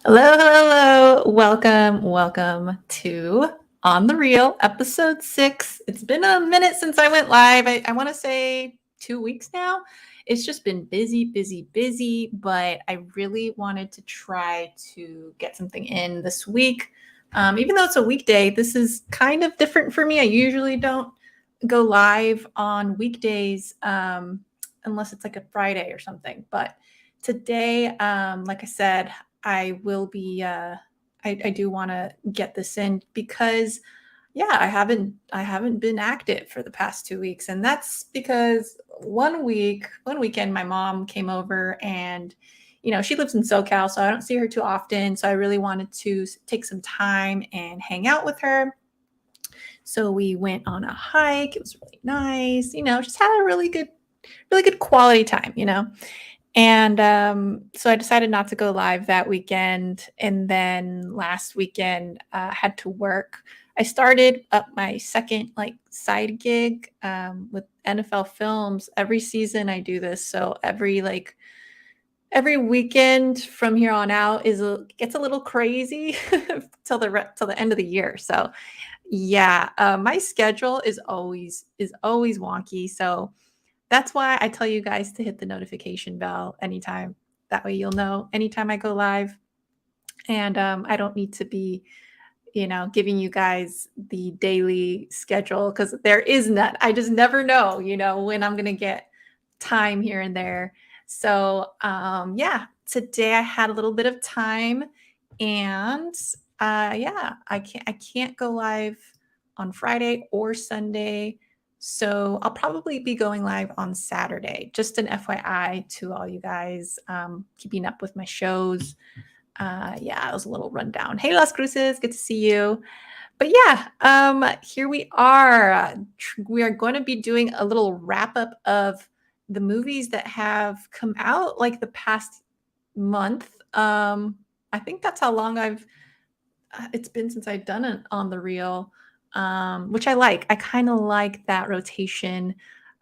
Hello, hello, hello. Welcome to On the Real, episode 6. It's been a minute since I went live. I want to say 2 weeks now. It's just been busy, but I really wanted to try to get something in this week. Even though it's a weekday, this is kind of different for me. I usually don't go live on weekdays unless it's like a Friday or something. But today, like I said, I will be. I do want to get this in because, yeah, I haven't been active for the past 2 weeks, and that's because one weekend, my mom came over, and she lives in SoCal, so I don't see her too often. So I really wanted to take some time and hang out with her. So we went on a hike. It was really nice. Just had a really good quality time. And so I decided not to go live that weekend. And then last weekend, had to work. I started up my second side gig with NFL Films. Every season I do this, so every weekend from here on out gets a little crazy till the end of the year. So yeah, my schedule is always wonky. So that's why I tell you guys to hit the notification bell anytime. That way you'll know anytime I go live. And I don't need to be, giving you guys the daily schedule because there is none. I just never know, when I'm going to get time here and there. So yeah, today I had a little bit of time, and yeah, I can't go live on Friday or Sunday. So I'll probably be going live on Saturday. Just an FYI to all you guys keeping up with my shows. Yeah, it was a little rundown. Hey, Las Cruces, good to see you. But yeah, here we are. We are going to be doing a little wrap up of the movies that have come out like the past month. I think that's how long it's been since I've done it on the reel, which I like. I kind of like that rotation.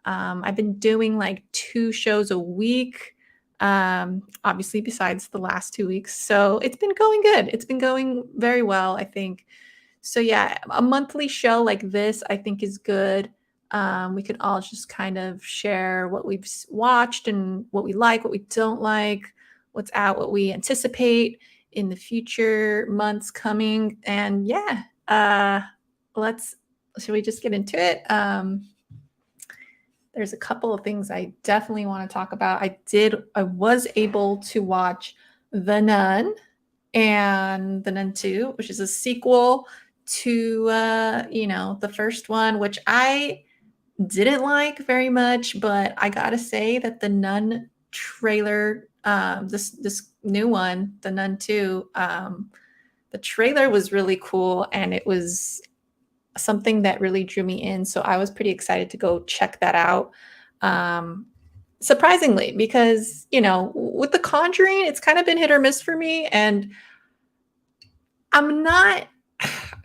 I've been doing like 2 shows a week, obviously, besides the last 2 weeks. So it's been going good. It's been going very well, I think. So yeah, a monthly show like this, I think, is good. We could all just kind of share what we've watched and what we like, what we don't like, what's out, what we anticipate in the future months coming. And yeah, let's should we just get into it? There's a couple of things I definitely want to talk about. I was able to watch The Nun and The Nun 2, which is a sequel to the first one, which I didn't like very much, but I gotta say that the Nun trailer, this new one, The Nun 2, the trailer was really cool, and it was something that really drew me in. So I was pretty excited to go check that out. Um, Surprisingly, because with The Conjuring, it's kind of been hit or miss for me, and I'm not.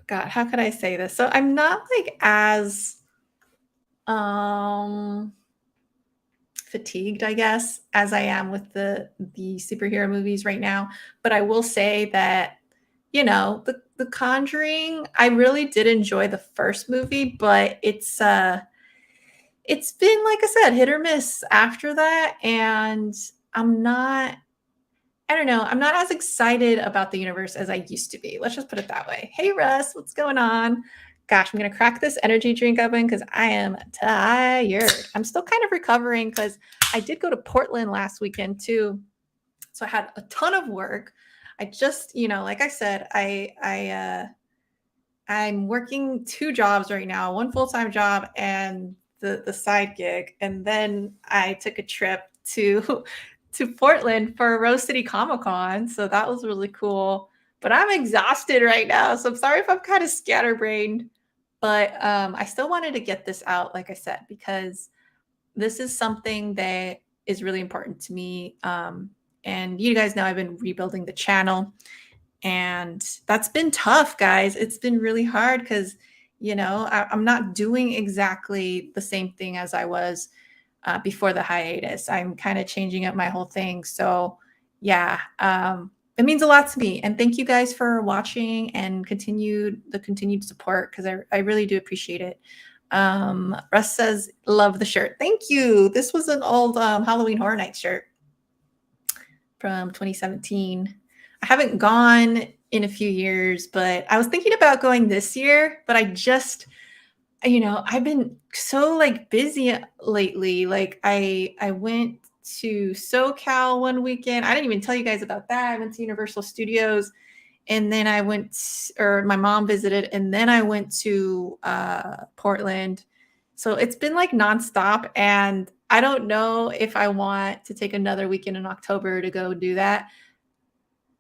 God, how could I say this? So I'm not like as um fatigued, I guess, as I am with the superhero movies right now. But I will say that the Conjuring, I really did enjoy the first movie, but it's been, like I said, hit or miss after that, and I'm not. I don't know. I'm not as excited about the universe as I used to be. Let's just put it that way. Hey, Russ, what's going on? Gosh, I'm going to crack this energy drink open because I am tired. I'm still kind of recovering because I did go to Portland last weekend too. So I had a ton of work. I just, like I said, I'm working 2 jobs right now, one full-time job and the side gig. And then I took a trip to to Portland for Rose City Comic Con. So that was really cool. But I'm exhausted right now. So I'm sorry if I'm kind of scatterbrained. But I still wanted to get this out, like I said, because this is something that is really important to me. And you guys know I've been rebuilding the channel, and that's been tough, guys. It's been really hard because, I'm not doing exactly the same thing as I was before the hiatus. I'm kind of changing up my whole thing. So, yeah. It means a lot to me. And thank you guys for watching and continued support because I really do appreciate it. Russ says, love the shirt. Thank you. This was an old Halloween Horror Nights shirt from 2017. I haven't gone in a few years, but I was thinking about going this year, but I just, I've been so like busy lately. Like I went to SoCal one weekend. I didn't even tell you guys about that. I went to Universal Studios, and then or my mom visited, and then I went to Portland. So it's been like nonstop, and I don't know if I want to take another weekend in October to go do that.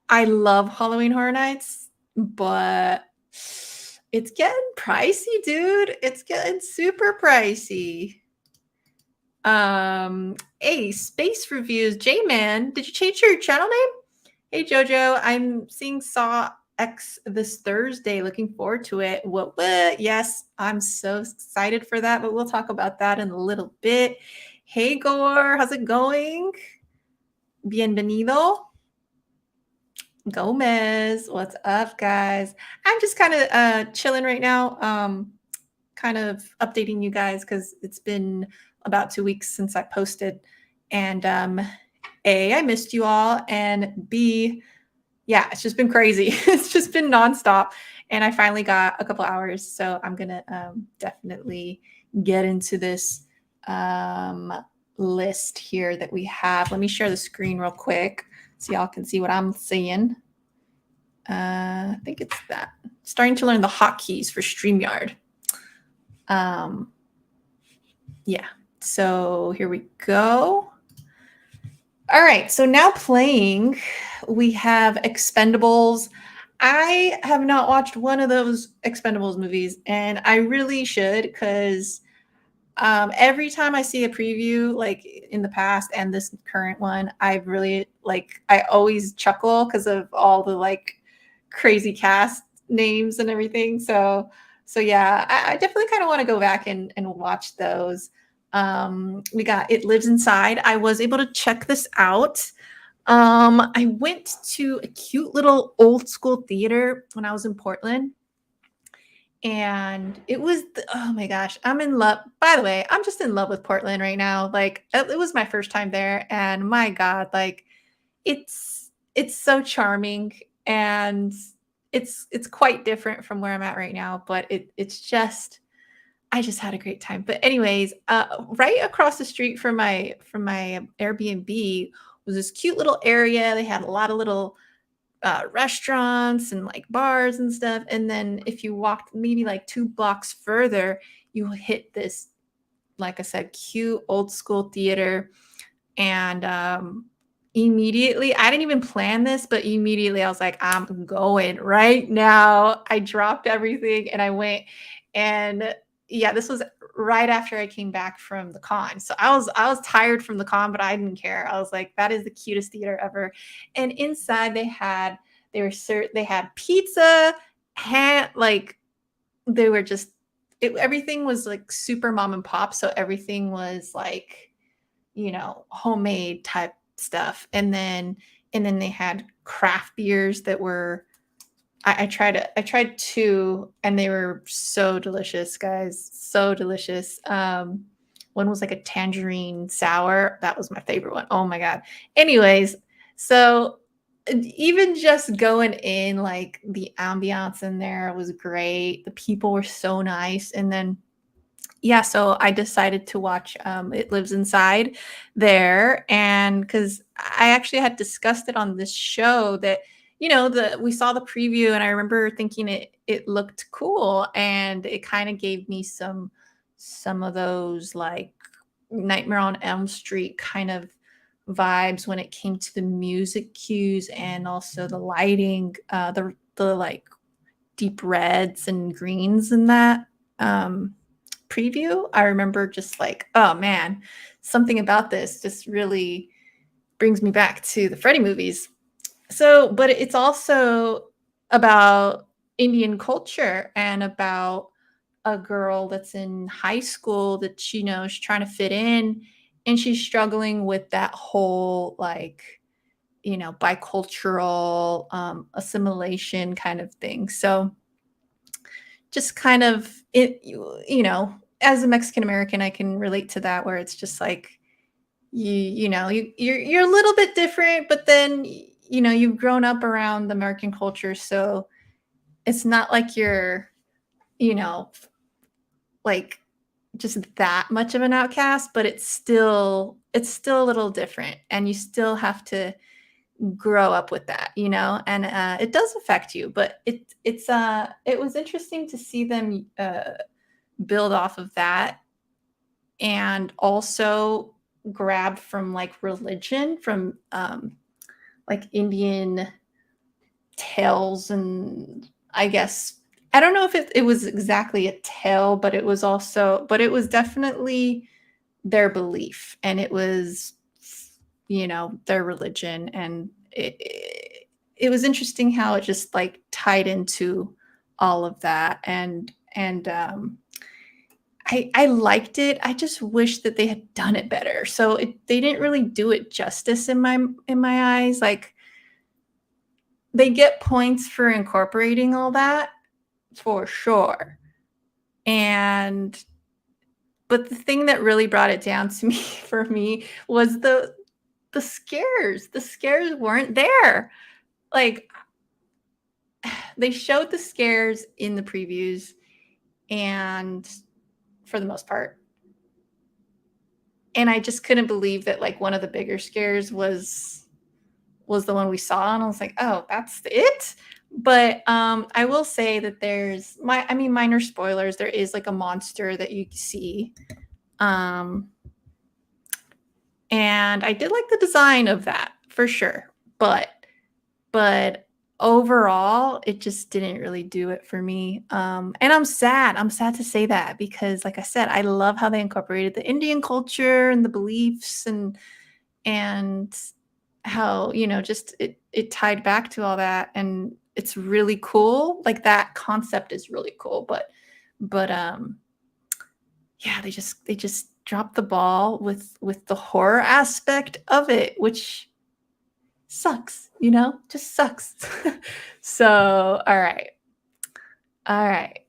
I love Halloween Horror Nights, but it's getting pricey, dude. It's getting super pricey. Hey, Space Reviews. J-Man, did you change your channel name? Hey, Jojo, I'm seeing Saw X this Thursday. Looking forward to it. What? Yes, I'm so excited for that, but we'll talk about that in a little bit. Hey, Gore, how's it going? Bienvenido. Gomez, what's up, guys? I'm just kind of chilling right now, kind of updating you guys because it's been about 2 weeks since I posted. And A, I missed you all, and B, yeah, it's just been crazy. It's just been nonstop, and I finally got a couple hours, so I'm gonna definitely get into this list here that we have. Let me share the screen real quick so y'all can see what I'm seeing. I think it's that. Starting to learn the hotkeys for StreamYard. Yeah, so here we go. All right, so now playing, we have Expendables. I have not watched one of those Expendables movies, and I really should because every time I see a preview, like in the past and this current one, I always chuckle because of all the like crazy cast names and everything. So yeah, I definitely kind of want to go back and watch those. We got It Lives Inside. I was able to check this out. I went to a cute little old school theater when I was in Portland, and oh my gosh, I'm in love. By the way, I'm just in love with Portland right now. Like it was my first time there, and my god, like it's so charming, and it's quite different from where I'm at right now, but it's just I just had a great time. But anyways, right across the street from my Airbnb was this cute little area. They had a lot of little restaurants and like bars and stuff. And then if you walked maybe like 2 blocks further, you hit this, like I said, cute old school theater. And immediately, I didn't even plan this, but immediately I was like, I'm going right now. I dropped everything and I went. And yeah, this was right after I came back from the con. So I was tired from the con, but I didn't care. I was like, that is the cutest theater ever. And inside they had pizza, like they were just everything was like super mom and pop. So everything was like, homemade type stuff. And then they had craft beers that were I tried 2 and they were so delicious, guys. So delicious. One was like a tangerine sour. That was my favorite one. Oh my god. Anyways, so even just going in, like the ambiance in there was great. The people were so nice. And then yeah, so I decided to watch It Lives Inside there. And because I actually had discussed it on this show that, we saw the preview and I remember thinking it looked cool, and it kind of gave me some of those like Nightmare on Elm Street kind of vibes when it came to the music cues and also the lighting, the like deep reds and greens in that. Preview, I remember just like, oh man, something about this just really brings me back to the Freddy movies. So, but it's also about Indian culture and about a girl that's in high school that she knows she's trying to fit in, and she's struggling with that whole like bicultural assimilation kind of thing. So just kind of as a Mexican American, I can relate to that where it's just like you're a little bit different, but then you've grown up around the American culture, so it's not like you're you know like just that much of an outcast, but it's still a little different, and you still have to grow up with that, and it does affect you, but it was interesting to see them build off of that, and also grabbed from like religion, from like Indian tales, and I guess I don't know if it was exactly a tale, but it was definitely their belief, and it was their religion, and it was interesting how it just like tied into all of that, and I liked it. I just wish that they had done it better. So they didn't really do it justice in my eyes. Like, they get points for incorporating all that for sure. And but the thing that really brought it down to me for me was the scares. The scares weren't there. Like, they showed the scares in the previews, and for the most part, and I just couldn't believe that like one of the bigger scares was the one we saw, and I was like, "Oh, that's it?" But I will say that minor spoilers, there is like a monster that you see. Um and I did like the design of that for sure. But overall, it just didn't really do it for me. And I'm sad. I'm sad to say that, because like I said, I love how they incorporated the Indian culture and the beliefs, and how just it tied back to all that, and it's really cool. Like, that concept is really cool, but yeah, they just dropped the ball with the horror aspect of it, which sucks, just sucks. So, all right,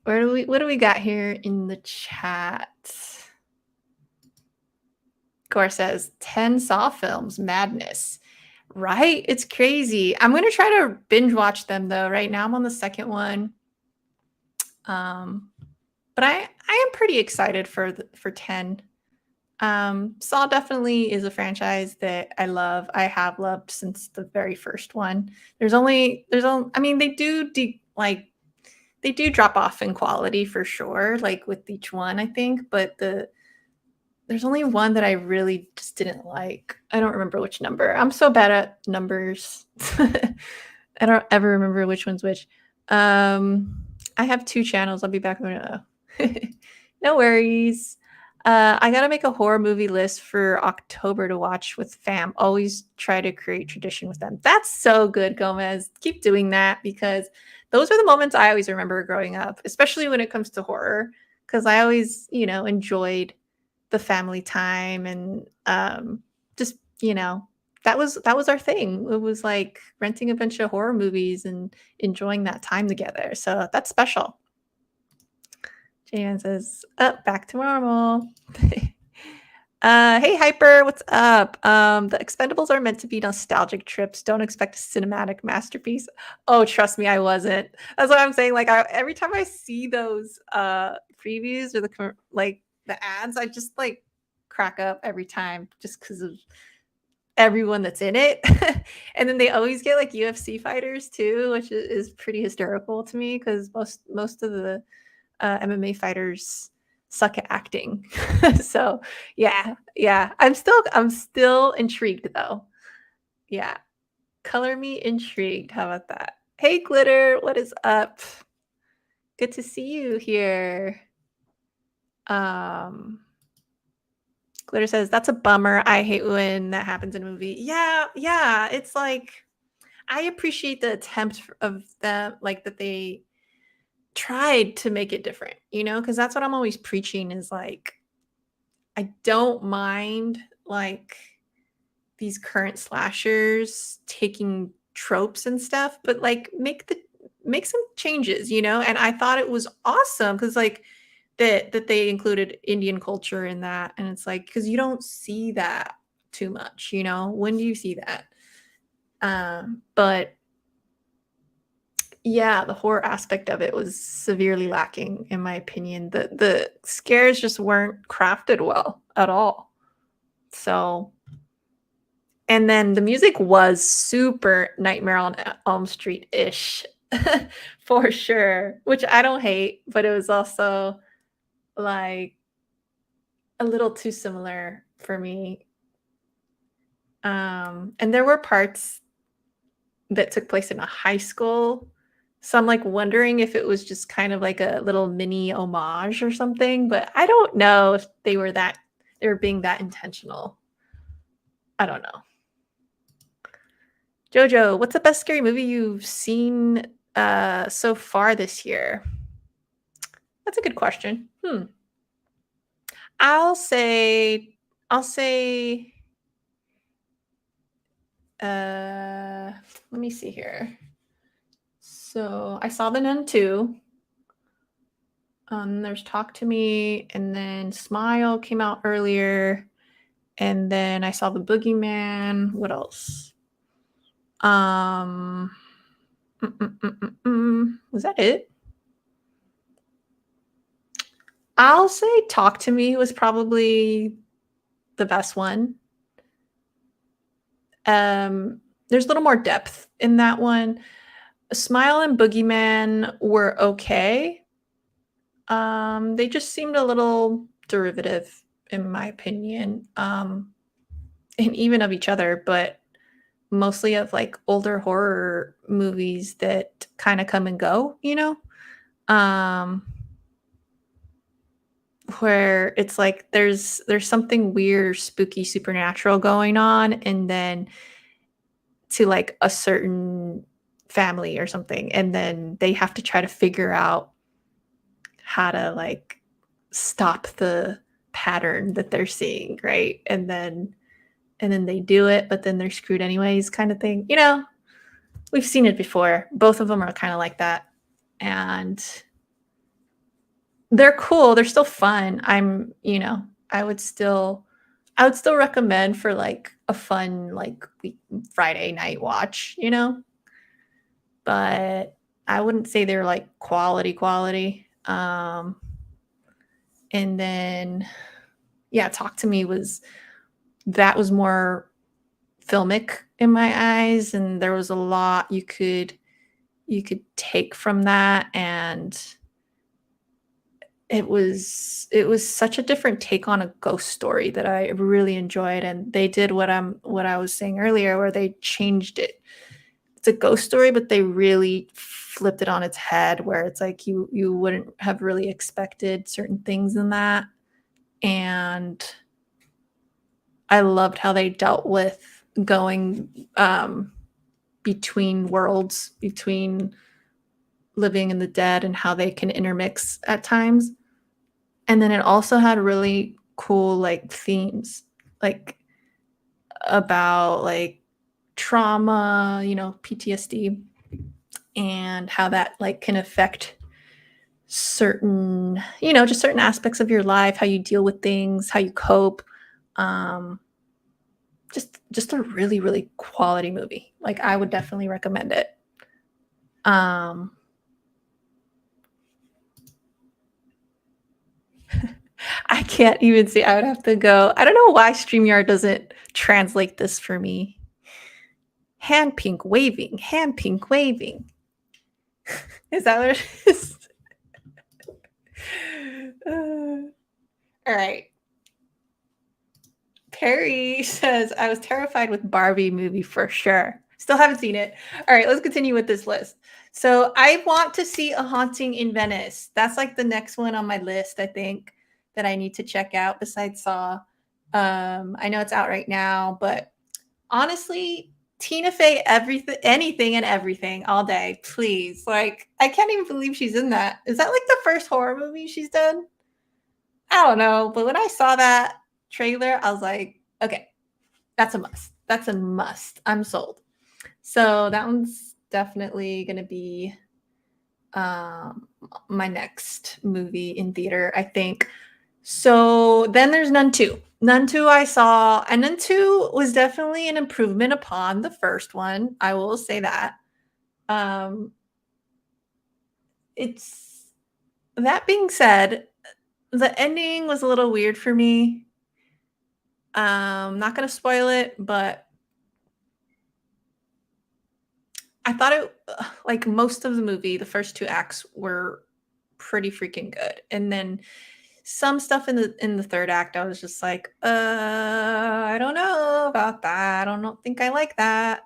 what do we got here in the chat? Core says 10 Saw films, madness. Right? It's crazy. I'm gonna try to binge watch them though. Right now I'm on the second one. Um, but I am pretty excited for 10. Saw definitely is a franchise that I love. I have loved since the very first one. I mean, they do drop off in quality for sure, like with each one, I think, but there's only one that I really just didn't like. I don't remember which number. I'm so bad at numbers. I don't ever remember which one's which. I have two channels. I'll be back when no worries. I gotta make a horror movie list for October to watch with fam. Always try to create tradition with them. That's so good, Gomez. Keep doing that, because those are the moments I always remember growing up, especially when it comes to horror, because I always, enjoyed the family time, and just that was our thing. It was like renting a bunch of horror movies and enjoying that time together. So that's special. Jan says, up, back to normal. Hey Hyper, what's up? The Expendables are meant to be nostalgic trips. Don't expect a cinematic masterpiece. Oh, trust me, I wasn't. That's what I'm saying. Like, every time I see those previews or like the ads, I just like crack up every time, just because of everyone that's in it. And then they always get like UFC fighters too, which is pretty hysterical to me, because most of the MMA fighters suck at acting. So yeah, I'm still intrigued though. Yeah, color me intrigued. How about that? Hey Glitter, what is up? Good to see you here. Glitter says, that's a bummer. I hate when that happens in a movie. Yeah, it's like, I appreciate the attempt of them, like, that they tried to make it different, because that's what I'm always preaching, is like, I don't mind like these current slashers taking tropes and stuff, but like make some changes, you know? And I thought it was awesome because like that they included Indian culture in that. And it's like, because you don't see that too much, you know? When do you see that? But yeah, the horror aspect of it was severely lacking, in my opinion. The scares just weren't crafted well at all. So, and then the music was super Nightmare on Elm Street ish, for sure, which I don't hate, but it was also like a little too similar for me. And there were parts that took place in a high school. So I'm like wondering if it was just kind of like a little mini homage or something, but I don't know if they were being that intentional. I don't know. Jojo, what's the best scary movie you've seen so far this year? That's a good question. I'll say I'll say let me see here. So I saw The Nun 2. There's Talk to Me, and then Smile came out earlier, and then I saw The Boogeyman. What else? Um, was that it? I'll say Talk to Me was probably the best one. There's a little more depth in that one. Smile and Boogeyman were okay. They just seemed a little derivative, in my opinion, and even of each other, but mostly of like older horror movies that kind of come and go, you know? Um, where it's like there's something weird, spooky, supernatural going on, and then to like a certain family or something, and then they have to try to figure out how to like stop the pattern that they're seeing, right? And then they do it, but then they're screwed anyways, kind of thing. You know, we've seen it before. Both of them are kind of like that. And they're cool. They're still fun. I would still recommend for like a fun like Friday night watch, you know? But I wouldn't say they're like quality. And then yeah, Talk to Me was more filmic in my eyes, and there was a lot you could take from that, and it was such a different take on a ghost story that I really enjoyed, and they did what I was saying earlier, where they changed it. It's a ghost story, but they really flipped it on its head, where it's like you wouldn't have really expected certain things in that. And I loved how they dealt with going between worlds, between living and the dead, and how they can intermix at times. And then it also had really cool like themes, like about like trauma, you know, PTSD, and how that like can affect certain, you know, just certain aspects of your life, how you deal with things, how you cope. Um, just a really, really quality movie. Like I would definitely recommend it. Um, I can't even see. I would have to go. I don't know why StreamYard doesn't translate this for me. Hand pink waving. Is that what it is? All right. Perry says, I was terrified with Barbie movie for sure. Still haven't seen it. All right, let's continue with this list. So I want to see A Haunting in Venice. That's like the next one on my list, I think, that I need to check out besides Saw. I know it's out right now, but honestly, Tina Fey, everything, anything and everything all day, please. Like, I can't even believe she's in that. Is that like the first horror movie she's done? I don't know, but when I saw that trailer, I was like, okay, that's a must. that's a must. I'm sold. So that one's definitely going to be my next movie in theater, I think. So then there's Nun 2. Nun 2 I saw, and Nun 2 was definitely an improvement upon the first one. I will say that. It's that being said, the ending was a little weird for me. Not gonna spoil it, but I thought it like most of the movie, the first 2 acts were pretty freaking good. And then some stuff in the third act, I was just like, I don't know about that. I don't think I like that.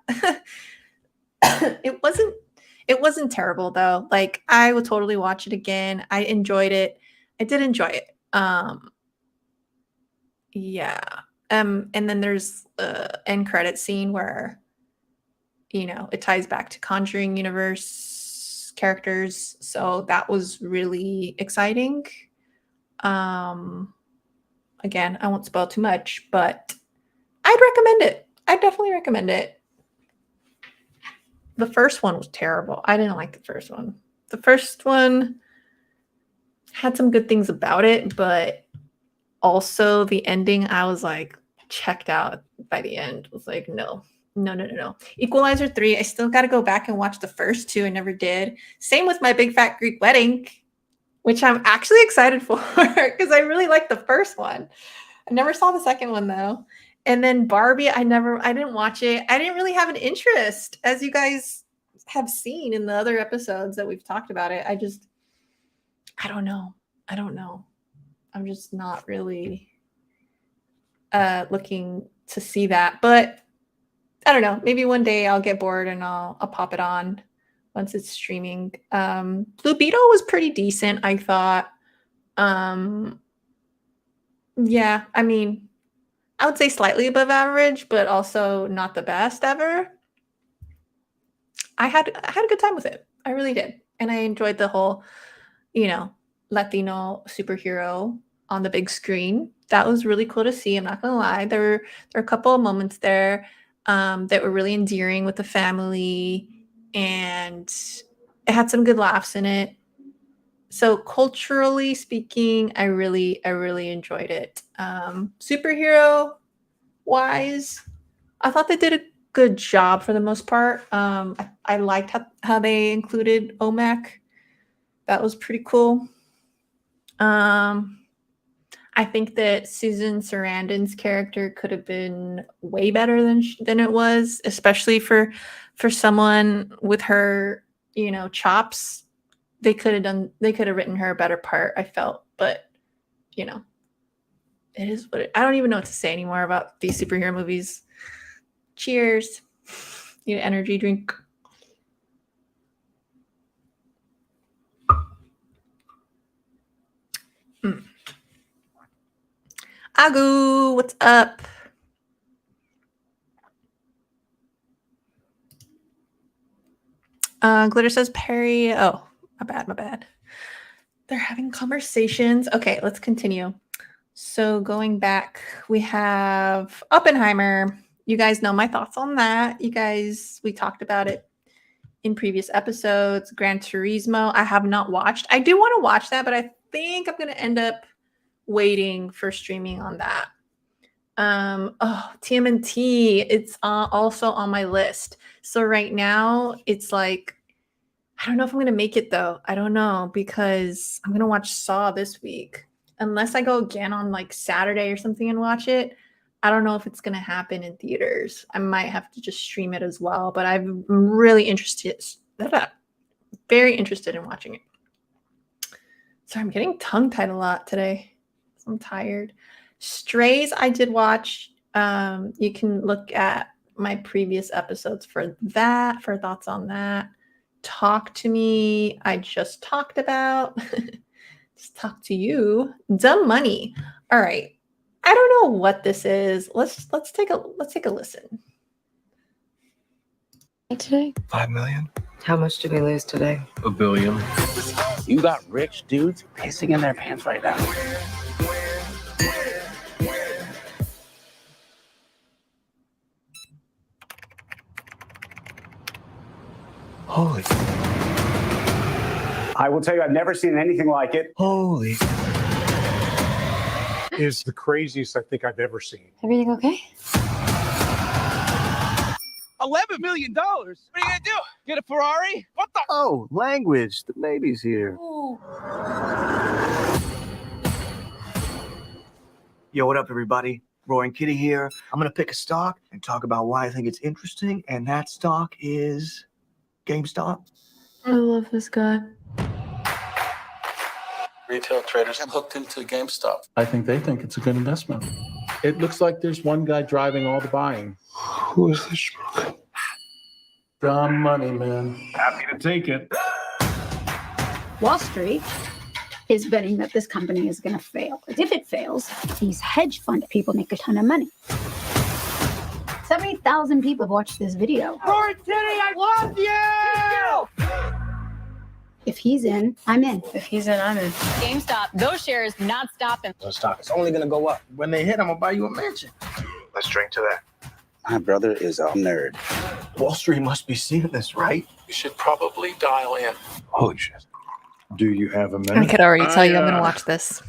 It wasn't terrible though. Like I would totally watch it again. I enjoyed it. I did enjoy it. Yeah. And then there's end credit scene where it ties back to Conjuring universe characters. So that was really exciting. Again, I won't spoil too much, but I'd recommend it. I'd definitely recommend it. The first one was terrible. I didn't like the first one. The first one had some good things about it, but also the ending, I was like checked out by the end. I was like, no. Equalizer 3, I still got to go back and watch the first 2. I never did. Same with My Big Fat Greek Wedding, which I'm actually excited for because I really liked the first one. I never saw the second one though. And then Barbie, I didn't watch it. I didn't really have an interest, as you guys have seen in the other episodes that we've talked about it. I don't know. I'm just not really looking to see that. But I don't know. Maybe one day I'll get bored and I'll pop it on once it's streaming. Blue Beetle was pretty decent, I thought. Yeah, I mean, I would say slightly above average, but also not the best ever. I had a good time with it. I really did. And I enjoyed the whole, Latino superhero on the big screen. That was really cool to see. I'm not gonna lie. There were a couple of moments there that were really endearing with the family, and it had some good laughs in it. So culturally speaking, I really enjoyed it. Superhero wise, I thought they did a good job for the most part. I liked how they included OMAC. That was pretty cool. I think that Susan Sarandon's character could have been way better than it was, especially for someone with her, chops. They could have written her a better part, I felt, but it is what I don't even know what to say anymore about these superhero movies. Cheers. Need an energy drink. Agu, what's up? Glitter says Perry. Oh, my bad. They're having conversations. Okay, let's continue. So going back, we have Oppenheimer. You guys know my thoughts on that. We talked about it in previous episodes. Gran Turismo, I have not watched. I do want to watch that, but I think I'm going to end up waiting for streaming on that. TMNT, it's also on my list. So right now it's like, I don't know if I'm going to make it though. I don't know, because I'm going to watch Saw this week. Unless I go again on like Saturday or something and watch it, I don't know if it's going to happen in theaters. I might have to just stream it as well, but I'm really very interested in watching it. Sorry, I'm getting tongue-tied a lot today. I'm tired. Strays, I did watch. You can look at my previous episodes for thoughts on that. Talk to Me, I just talked about. Just talk to you. Dumb Money. All right. I don't know what this is. Let's take a listen. Today? 5 million. How much did we lose today? $1 billion. You got rich dudes pissing in their pants right now. Holy. I will tell you, I've never seen anything like it. Holy. Is the craziest I think I've ever seen. Everything okay? $11 million? What are you gonna do? Get a Ferrari? What the? Oh, language. The baby's here. Ooh. Yo, what up, everybody? Roaring Kitty here. I'm gonna pick a stock and talk about why I think it's interesting, and that stock is GameStop. I love this guy. Retail traders have hooked into GameStop. I think they think it's a good investment. It looks like there's one guy driving all the buying. Who is this schmuck? Dumb money, man. Happy to take it. Wall Street is betting that this company is going to fail. If it fails, these hedge fund people make a ton of money. 70,000 people have watched this video. Rory Titty, I love you! If he's in, I'm in. If he's in, I'm in. GameStop, those shares not stopping. The stock is only gonna go up. When they hit, I'm gonna buy you a mansion. Let's drink to that. My brother is a nerd. Wall Street must be seeing this, right? You should probably dial in. Holy shit. Do you have a I minute? could already tell you I'm gonna watch this.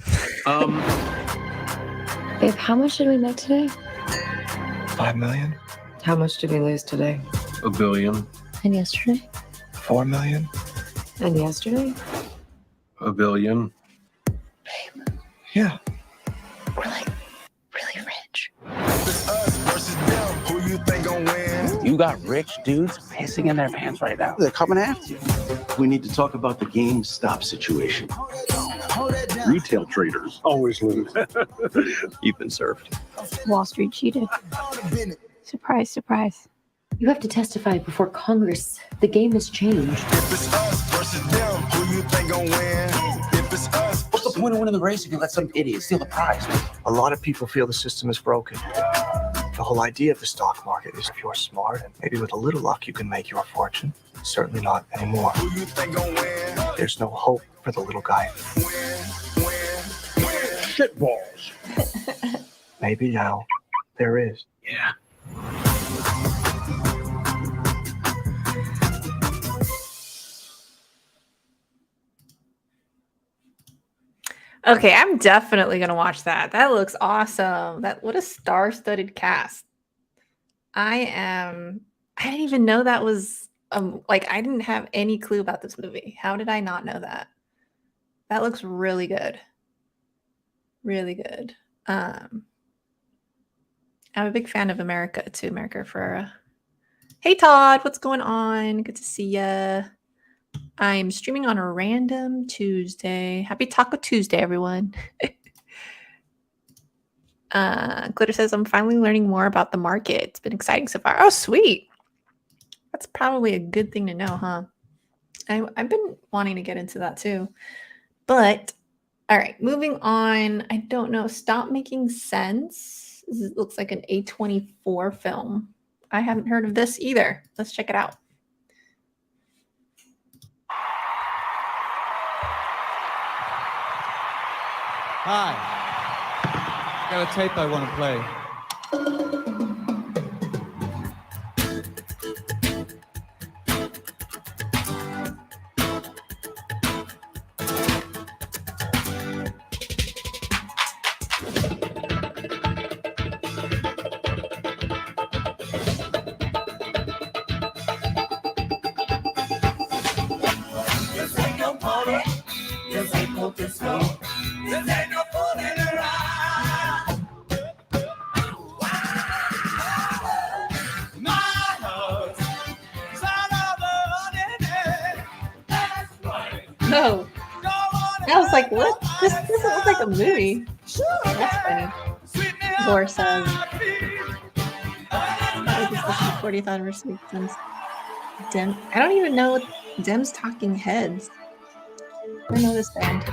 Babe, how much did we make today? $5 million? How much did we lose today? $1 billion. And yesterday? $4 million? And yesterday? $1 billion. Yeah. We're like really rich. You got rich dudes pissing in their pants right now. They're coming after you. We need to talk about the GameStop situation. Retail traders Always lose. You've been served. Wall Street cheated. Surprise, surprise. You have to testify before Congress. The game has changed. What's the point of winning the race if you let some idiot steal the prize? A lot of people feel the system is broken. The whole idea of the stock market is if you're smart and maybe with a little luck you can make your fortune. Certainly not anymore. There's no hope for the little guy. Shitballs. Maybe now there is. Yeah. Okay, I'm definitely gonna watch that. That looks awesome. What a star-studded cast. I didn't even know that was I didn't have any clue about this movie. How did I not know that? That looks really good. Really good. I'm a big fan of America too, America Ferrera. Hey Todd, what's going on? Good to see ya. I'm streaming on a random Tuesday. Happy Taco Tuesday, everyone. Glitter says, I'm finally learning more about the market. It's been exciting so far. Oh, sweet. That's probably a good thing to know, huh? I've been wanting to get into that too. But, all right, moving on. I don't know. Stop Making Sense. This looks like an A24 film. I haven't heard of this either. Let's check it out. Hi. Got a tape I want to play. This ain't no party. This ain't no disco. This ain't no fooling around. My heart's son of a honey. That's right. No. I was like, what? This doesn't look like a movie. That's funny. Lore says, this is the 40th anniversary of Dems. I don't even know what Dems Talking Heads. I don't know this band.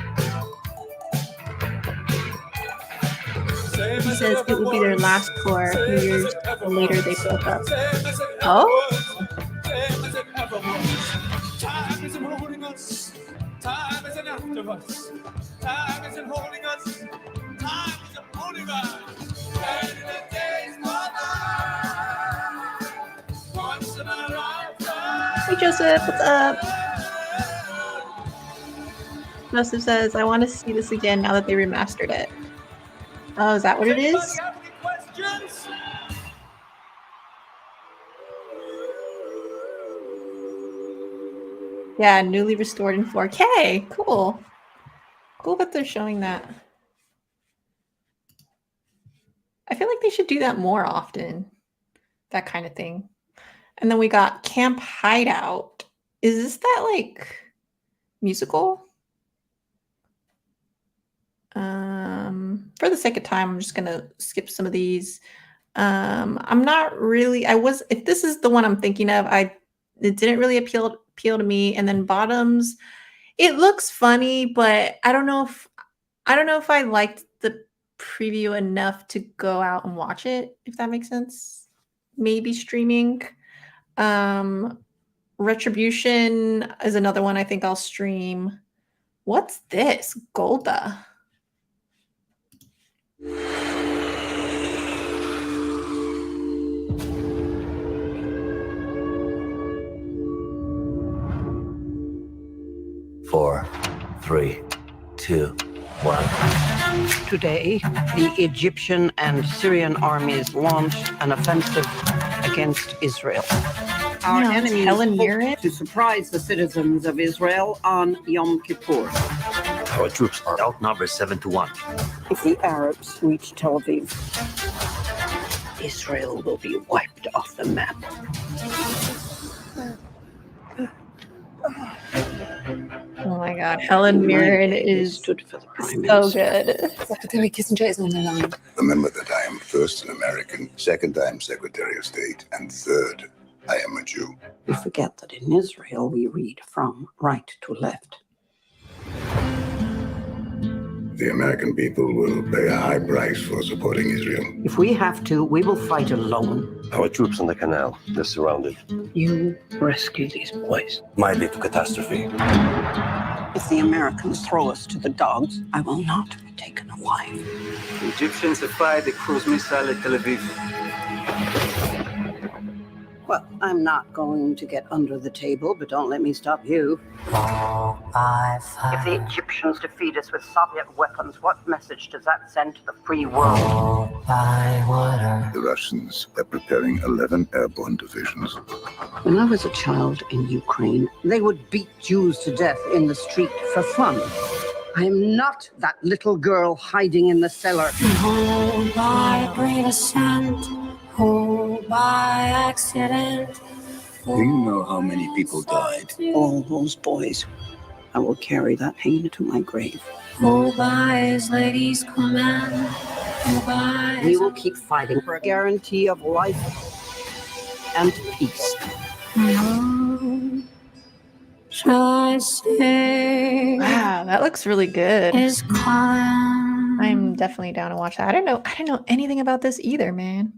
He says it would be their last tour. A few years later, they broke up. Oh? Time isn't holding us. Time isn't after us. Time isn't holding us. Time isn't holding us. And in the days gone by, once in a lifetime. Hey Joseph, what's up? Joseph says, I want to see this again now that they remastered it. Oh, is that what it is? Have any questions? Yeah, newly restored in 4K. Cool. Cool that they're showing that. I feel like they should do that more often. That kind of thing. And then we got Camp Hideout. Is this that like musical? For the sake of time, I'm just gonna skip some of these. I'm not really. If this is the one I'm thinking of, it didn't really appeal to me. And then Bottoms, it looks funny, but I don't know if I liked the preview enough to go out and watch it. If that makes sense. Maybe streaming. Retribution is another one I think I'll stream. What's this? Golda. Four, 3, 2, 1. Today, the Egyptian and Syrian armies launched an offensive against Israel. Our enemies hoped to surprise the citizens of Israel on Yom Kippur. Our troops are outnumbered 7-1. If the Arabs reach Tel Aviv, Israel will be wiped off the map. Oh my God, Helen Mirren is so good. Secretary Kissinger is on the line. Remember that I am first an American, second I am Secretary of State, and third I am a Jew. We forget that in Israel we read from right to left. The American people will pay a high price for supporting Israel. If we have to, we will fight alone. Our troops on the canal, they're surrounded. You rescue these boys. Might lead to catastrophe. If the Americans throw us to the dogs, I will not be taken alive. The Egyptians have fired a cruise missile at Tel Aviv. Well, I'm not going to get under the table, but don't let me stop you. If the Egyptians defeat us with Soviet weapons, what message does that send to the free world? The Russians are preparing 11 airborne divisions. When I was a child in Ukraine, they would beat Jews to death in the street for fun. I am not that little girl hiding in the cellar. Hold by great ascent, hold by accident. Do you know how many people died? All those boys. I will carry that pain to my grave. Hold by his lady's command. Hold by We will keep fighting for a guarantee of life and peace. Shall I say? Wow, that looks really good. Is calling. I'm definitely down to watch that. I didn't know anything about this either, man.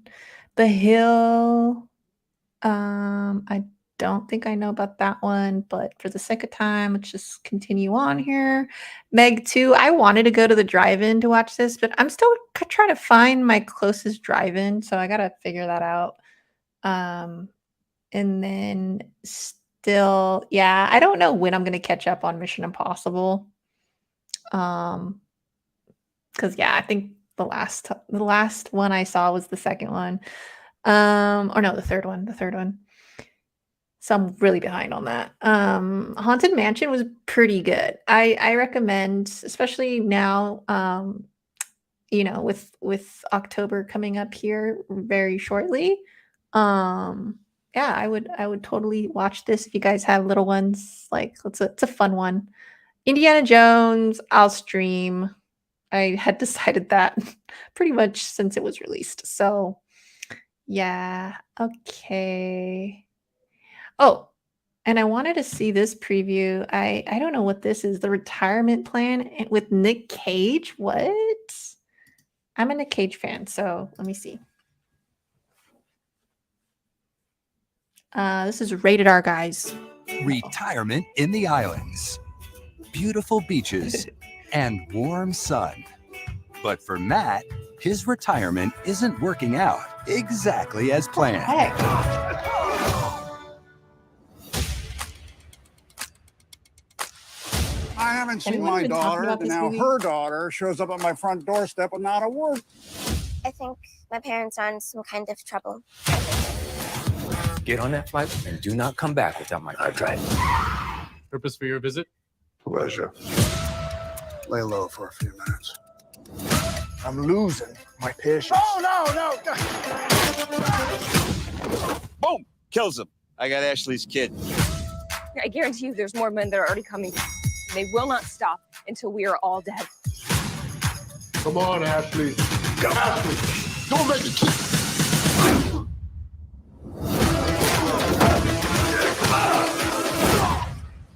The Hill. I don't think I know about that one, but for the sake of time, let's just continue on here. Meg 2. I wanted to go to the drive-in to watch this, but I'm still trying to find my closest drive-in, so I gotta figure that out. And then still, yeah, I don't know when I'm gonna catch up on Mission Impossible. Because yeah, I think the last one I saw was the second one. Or no, the third one. So I'm really behind on that. Haunted Mansion was pretty good. I recommend, especially now, with October coming up here very shortly. Yeah, I would totally watch this if you guys have little ones. Like, it's a fun one. Indiana Jones, I'll stream. I had decided that pretty much since it was released. So yeah, okay. Oh, and I wanted to see this preview. I don't know what this is. The Retirement Plan with Nick Cage. What? I'm a Nick Cage fan, so let me see. This is rated R, guys. Retirement in the islands. Beautiful beaches and warm sun. But for Matt, his retirement isn't working out exactly as planned. Heck. haven't seen Anyone my been talking daughter, about and this now movie? her daughter shows up at my front doorstep with not a word. I think my parents are in some kind of trouble. Get on that flight and do not come back without my right. Purpose for your visit? Pleasure. Lay low for a few minutes. I'm losing my patience. Oh, no! Boom! Kills him. I got Ashley's kid. I guarantee you there's more men that are already coming. They will not stop until we are all dead. Come on, Ashley. Go. Ashley, don't make it keep.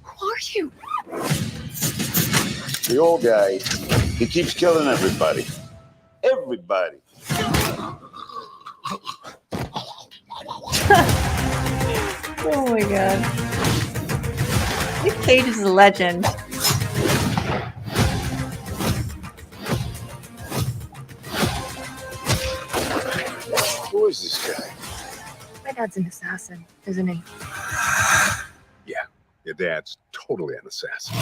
Who are you? The old guy, he keeps killing everybody. Everybody. Oh my god. Nick Cage is a legend. Who is this guy? My dad's an assassin, isn't he? Yeah, your dad's totally an assassin.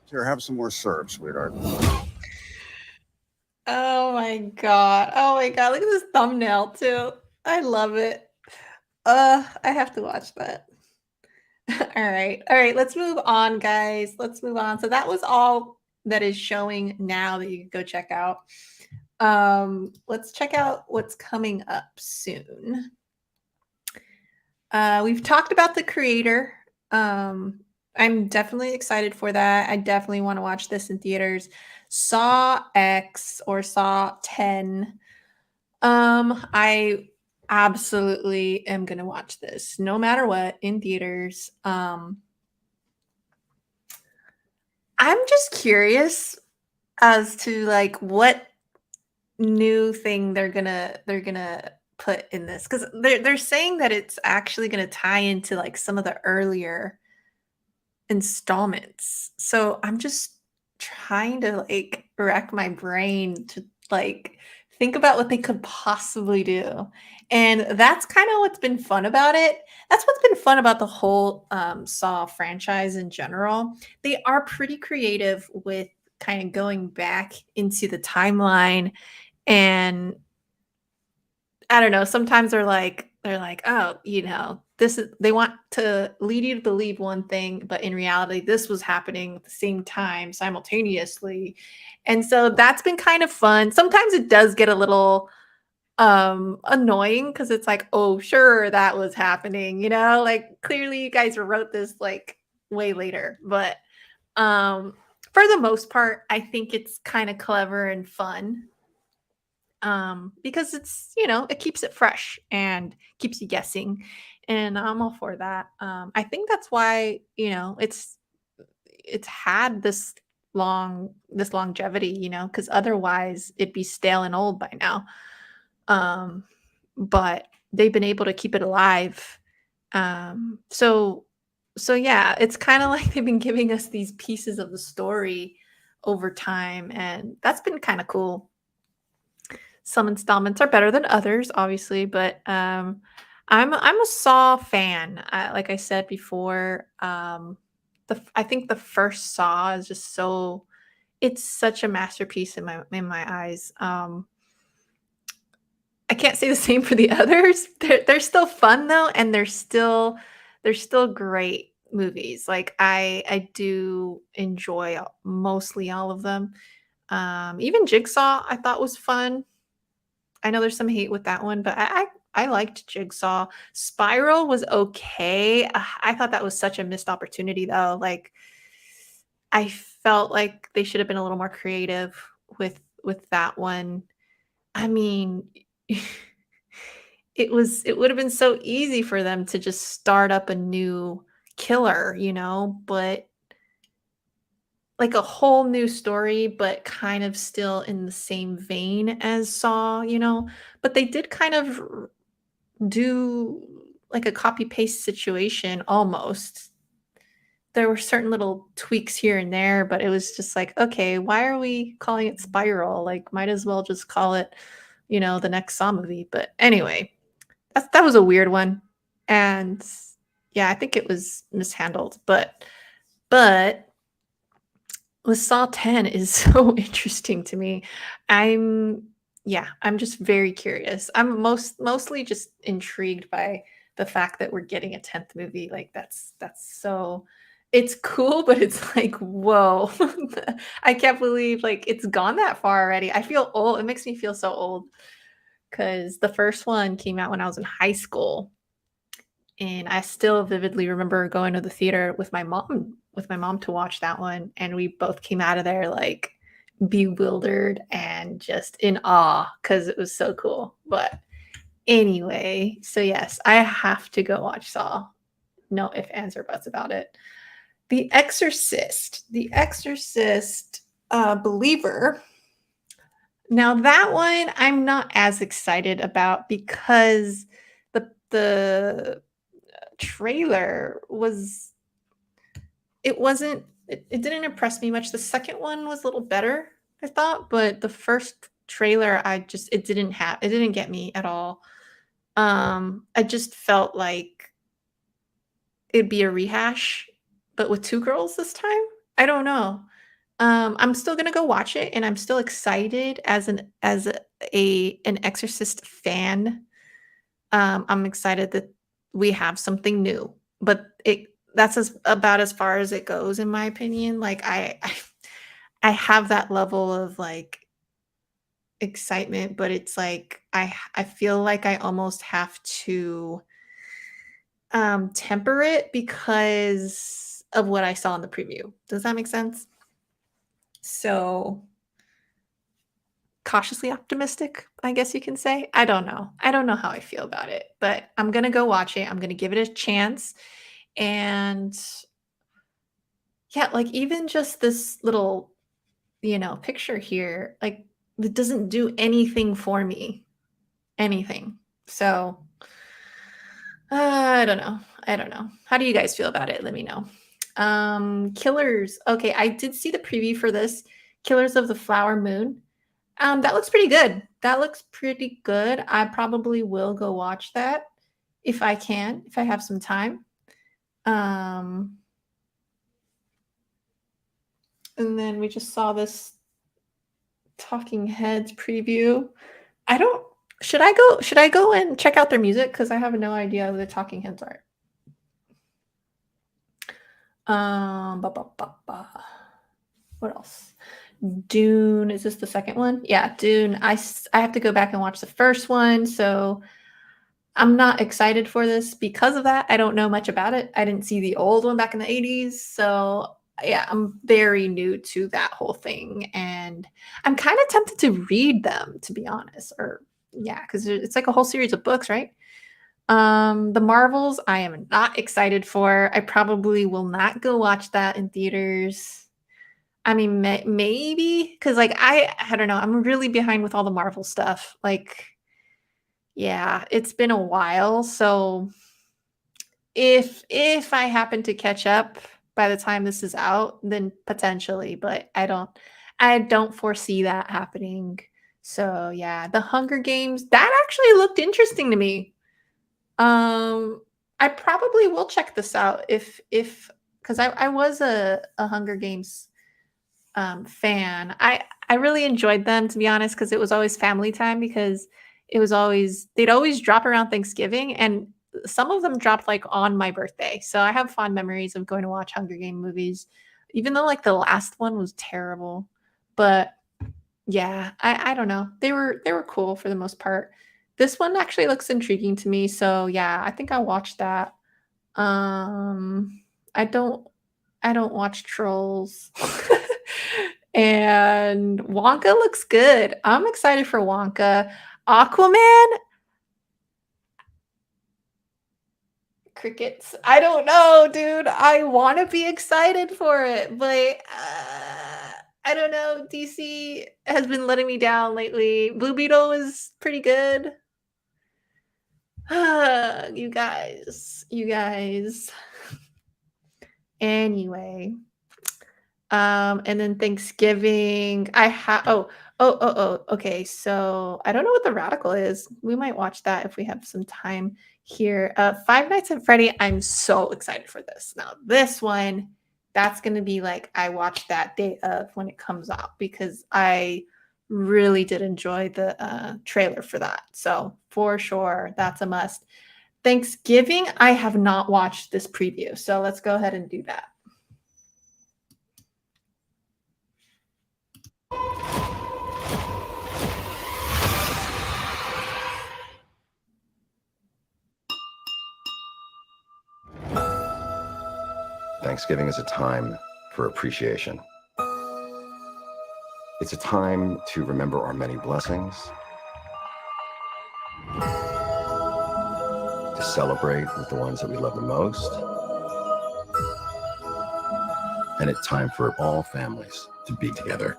Here, have some more syrup, sweetheart. Oh my god. Oh my god. Look at this thumbnail too. I love it. I have to watch that. All right. All right. Let's move on, guys. Let's move on. So that was all that is showing now that you can go check out. Let's check out what's coming up soon. We've talked about the creator. I'm definitely excited for that. I definitely want to watch this in theaters. Saw X or Saw 10. I absolutely am gonna watch this no matter what in theaters. I'm just curious as to like what new thing they're gonna put in this, because they're saying that it's actually gonna tie into like some of the earlier installments. So I'm just trying to like rack my brain to like think about what they could possibly do. And that's kind of what's been fun about it. That's what's been fun about the whole Saw franchise in general. They are pretty creative with kind of going back into the timeline, and I don't know, sometimes they're like, oh, you know, this is, they want to lead you to believe one thing, but in reality, this was happening at the same time simultaneously. And so that's been kind of fun. Sometimes it does get a little annoying because it's like, oh, sure, that was happening, you know, like clearly you guys wrote this like way later. But for the most part, I think it's kind of clever and fun. Because it's, you know, it keeps it fresh and keeps you guessing, and I'm all for that. I think that's why, you know, it's had this longevity, you know, because otherwise it'd be stale and old by now. But they've been able to keep it alive. So yeah, it's kind of like they've been giving us these pieces of the story over time, and that's been kind of cool. Some installments are better than others, obviously, but I'm a Saw fan. Like I said before, I think the first Saw is just so, it's such a masterpiece in my eyes. I can't say the same for the others. They're still fun though, and they're still great movies. Like I do enjoy mostly all of them. Even Jigsaw I thought was fun. I know there's some hate with that one, but I liked Jigsaw. Spiral was okay. I thought that was such a missed opportunity though. Like I felt like they should have been a little more creative with that one. I mean, it would have been so easy for them to just start up a new killer, you know, but like a whole new story, but kind of still in the same vein as Saw, you know, but they did kind of do like a copy paste situation almost. There were certain little tweaks here and there, but it was just like, okay, why are we calling it Spiral? Like, might as well just call it, you know, the next Saw movie. But anyway, that was a weird one. And yeah, I think it was mishandled, but with Saw 10 is so interesting to me. I'm I'm just very curious. I'm mostly just intrigued by the fact that we're getting a 10th movie. Like that's so it's cool, but it's like, whoa. I can't believe like it's gone that far already. I feel old. It makes me feel so old because the first one came out when I was in high school. And I still vividly remember going to the theater with my mom to watch that one, and we both came out of there, like, bewildered and just in awe because it was so cool. But anyway, so yes, I have to go watch Saw. No ifs, ands, or buts about it. The Exorcist. The Exorcist, Believer. Now that one I'm not as excited about because the trailer was it didn't impress me much. The second one was a little better, I thought, but the first trailer it didn't get me at all. I just felt like it'd be a rehash, but with two girls this time. I don't know. I'm still gonna go watch it, and I'm still excited as an Exorcist fan. I'm excited that we have something new, but that's about as far as it goes in my opinion. Like I have that level of like excitement, but it's like I feel like I almost have to temper it because of what I saw in the preview. Does that make sense? So cautiously optimistic, I guess you can say. I don't know. I don't know how I feel about it, but I'm going to go watch it. I'm going to give it a chance. And yeah, like even just this little, picture here, like it doesn't do anything for me. Anything. So I don't know. I don't know. How do you guys feel about it? Let me know. Killers. Okay, I did see the preview for this. Killers of the Flower Moon. That looks pretty good. That looks pretty good. I probably will go watch that if I can, if I have some time. And then we just saw this Talking Heads preview. Should I go and check out their music? Because I have no idea who the Talking Heads are. What else? Dune. Is this the second one? Yeah, Dune. I have to go back and watch the first one, so I'm not excited for this because of that. I don't know much about it. I didn't see the old one back in the 80s, so yeah, I'm very new to that whole thing, and I'm kind of tempted to read them, to be honest. Or yeah, because it's like a whole series of books, right? The Marvels, I am not excited for. I probably will not go watch that in theaters. I mean, maybe because like I don't know. I'm really behind with all the Marvel stuff. Like, yeah, it's been a while. So if I happen to catch up by the time this is out, then potentially. But I don't foresee that happening. So yeah, the Hunger Games that actually looked interesting to me. I probably will check this out if because I was a Hunger Games fan. I really enjoyed them, to be honest, because it was always family time, because they'd always drop around Thanksgiving, and some of them dropped like on my birthday. So I have fond memories of going to watch Hunger Game movies, even though like the last one was terrible. But yeah, I don't know. They were cool for the most part. This one actually looks intriguing to me. So yeah, I think I'll watch that. I don't watch Trolls. And Wonka looks good. I'm excited for Wonka. Aquaman? Crickets. I don't know, dude. I want to be excited for it, but I don't know. DC has been letting me down lately. Blue Beetle is pretty good. You guys. Anyway. And then Thanksgiving, I have okay. So I don't know what The Radical is. We might watch that if we have some time here. Five Nights at Freddy. I'm so excited for this. Now, this one, that's going to be like I watch that day of when it comes out because I really did enjoy the trailer for that. So for sure, that's a must. Thanksgiving, I have not watched this preview. So let's go ahead and do that. Thanksgiving is a time for appreciation. It's a time to remember our many blessings, to celebrate with the ones that we love the most, and it's time for all families to be together.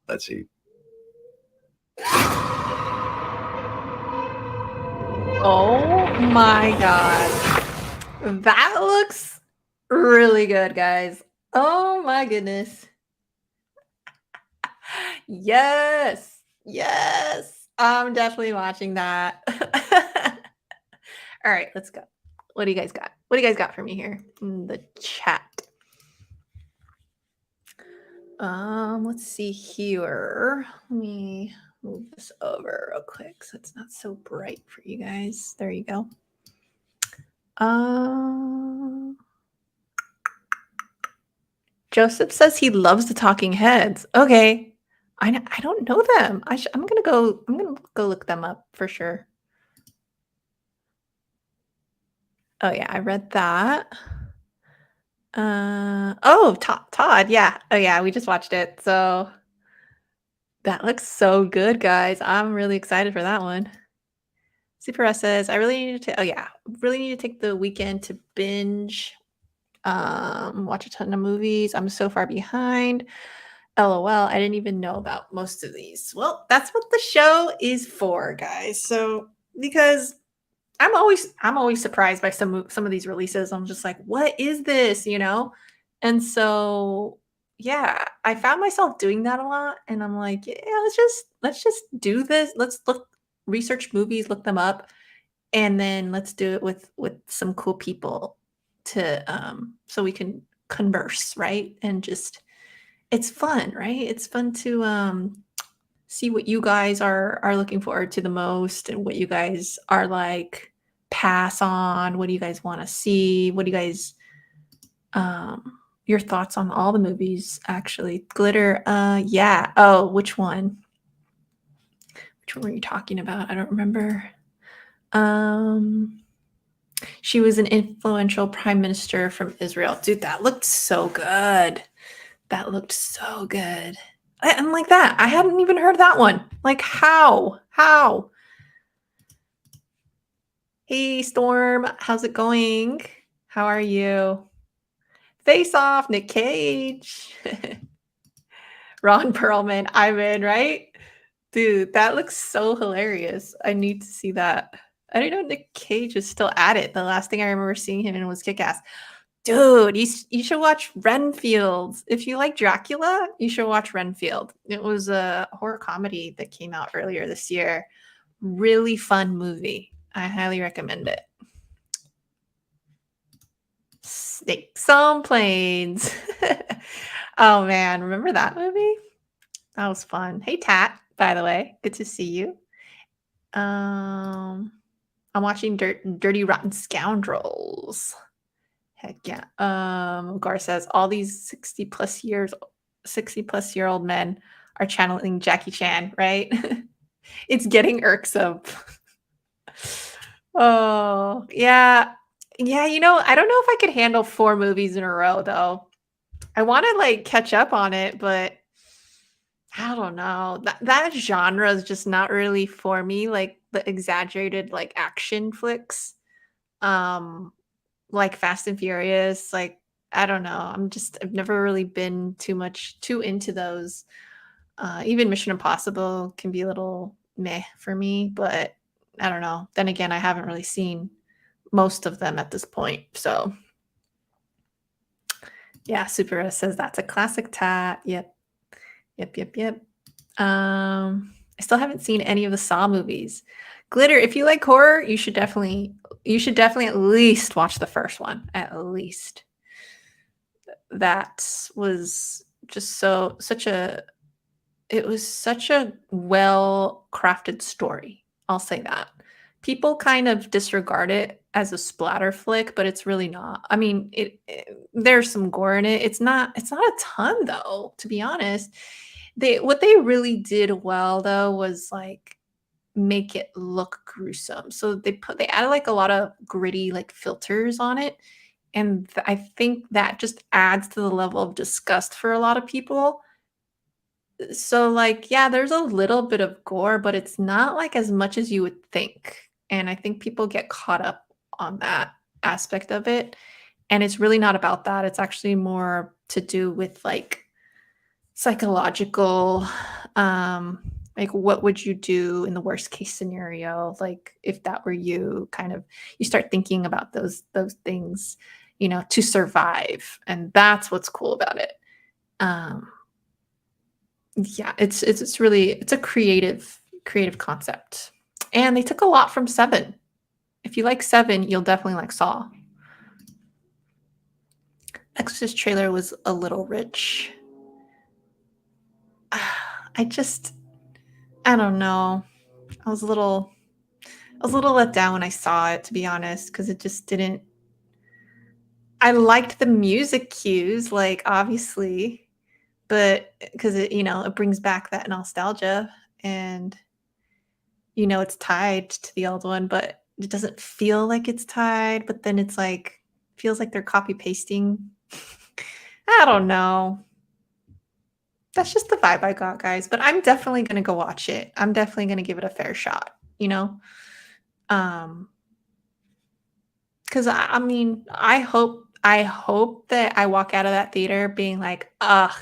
Let's eat. Oh my god. That looks really good, guys. Oh my goodness. Yes. Yes. I'm definitely watching that. All right, let's go. What do you guys got? What do you guys got for me here in the chat? Let's see here. Let me move this over real quick so it's not so bright for you guys. There you go. Joseph says he loves the Talking Heads. Okay, I don't know them. I'm gonna go look them up for sure. Oh yeah, I read that. Oh, Todd, yeah. Oh yeah, we just watched it. So that looks so good, guys. I'm really excited for that one. Super S says, I really need to, oh yeah, really need to take the weekend to binge, watch a ton of movies. I'm so far behind. LOL, I didn't even know about most of these. Well, that's what the show is for, guys. So because I'm always surprised by some of these releases. I'm just like, what is this, you know? And so yeah, I found myself doing that a lot and I'm like, yeah, let's just do this. Let's research movies, look them up, and then let's do it with some cool people to so we can converse, right? And just it's fun, right? It's fun to see what you guys are looking forward to the most and what you guys are like pass on. What do you guys want to see? What do you guys your thoughts on all the movies actually? Glitter, yeah. Oh, which one? Which one were you talking about? I don't remember. She was an influential prime minister from Israel. Dude, that looked so good. That looked so good. I'm like that. I hadn't even heard that one. Like how? How? Hey, Storm. How's it going? How are you? Face Off, Nick Cage. Ron Perlman. I'm in, right? Dude, that looks so hilarious. I need to see that. I didn't know Nick Cage is still at it. The last thing I remember seeing him in was Kick-Ass. Dude, you should watch Renfield. If you like Dracula, you should watch Renfield. It was a horror comedy that came out earlier this year. Really fun movie. I highly recommend it. Snakes on Planes. Oh man, remember that movie? That was fun. Hey Tat, by the way, good to see you. I'm watching Dirty Rotten Scoundrels. Heck yeah. Gar says all these 60 plus year old men are channeling Jackie Chan, right? It's getting irksome. Oh, yeah. Yeah, you know, I don't know if I could handle 4 movies in a row though. I want to like catch up on it, but I don't know. That genre is just not really for me, like the exaggerated like action flicks. Like Fast and Furious, like I don't know. I've never really been too into those. Even Mission Impossible can be a little meh for me, but I don't know. Then again, I haven't really seen most of them at this point. So yeah, Super says that's a classic tat. Yep. Yep. I still haven't seen any of the Saw movies. Glitter, if you like horror, you should definitely at least watch the first one. At least. That was just it was such a well-crafted story. I'll say that. People kind of disregard it as a splatter flick, but it's really not. I mean, there's some gore in it. It's not a ton though, to be honest. What they really did well though was like make it look gruesome. So they added like a lot of gritty like filters on it. And I think that just adds to the level of disgust for a lot of people. So like, yeah, there's a little bit of gore, but it's not like as much as you would think. And I think people get caught up on that aspect of it. And it's really not about that. It's actually more to do with like psychological, like what would you do in the worst case scenario? Like if that were you, kind of you start thinking about those things, to survive. And that's what's cool about it. Yeah, it's a creative concept. And they took a lot from Seven. If you like Seven, you'll definitely like Saw. Exorcist trailer was a little rich. I don't know. I was a little let down when I saw it, to be honest, because it just didn't. I liked the music cues, like obviously, but because it brings back that nostalgia, and it's tied to the old one, but it doesn't feel like it's tied. But then it's like feels like they're copy pasting. I don't know. That's just the vibe I got, guys. But I'm definitely gonna go watch it. I'm definitely gonna give it a fair shot. Because I mean, I hope that I walk out of that theater being like,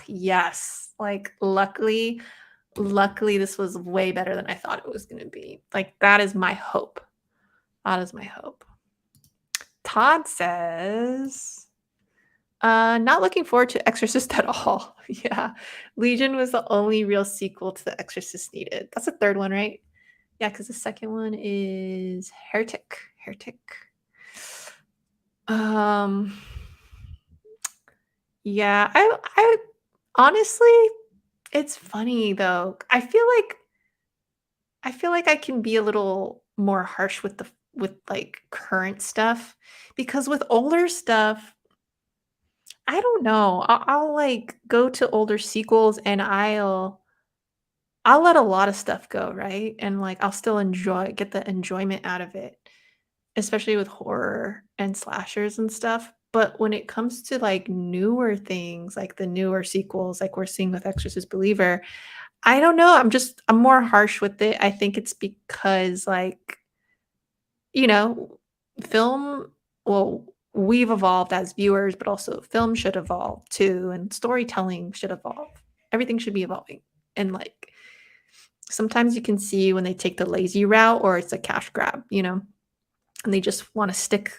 yes. Like, luckily, this was way better than I thought it was gonna be. Like, that is my hope. That is my hope. Todd says, not looking forward to Exorcist at all. Yeah. Legion was the only real sequel to The Exorcist needed. That's the third one, right? Yeah, because the second one is Heretic. Yeah, I honestly, it's funny though. I feel like I can be a little more harsh with like current stuff, because with older stuff, I don't know. I'll like go to older sequels and I'll let a lot of stuff go, right? And like I'll still get the enjoyment out of it, especially with horror and slashers and stuff. But when it comes to like newer things, like the newer sequels, like we're seeing with Exorcist Believer, I don't know. I'm more harsh with it. I think it's because like, film, well, we've evolved as viewers, but also film should evolve too, and storytelling should evolve. Everything should be evolving. And like sometimes you can see when they take the lazy route or it's a cash grab, and they just want to stick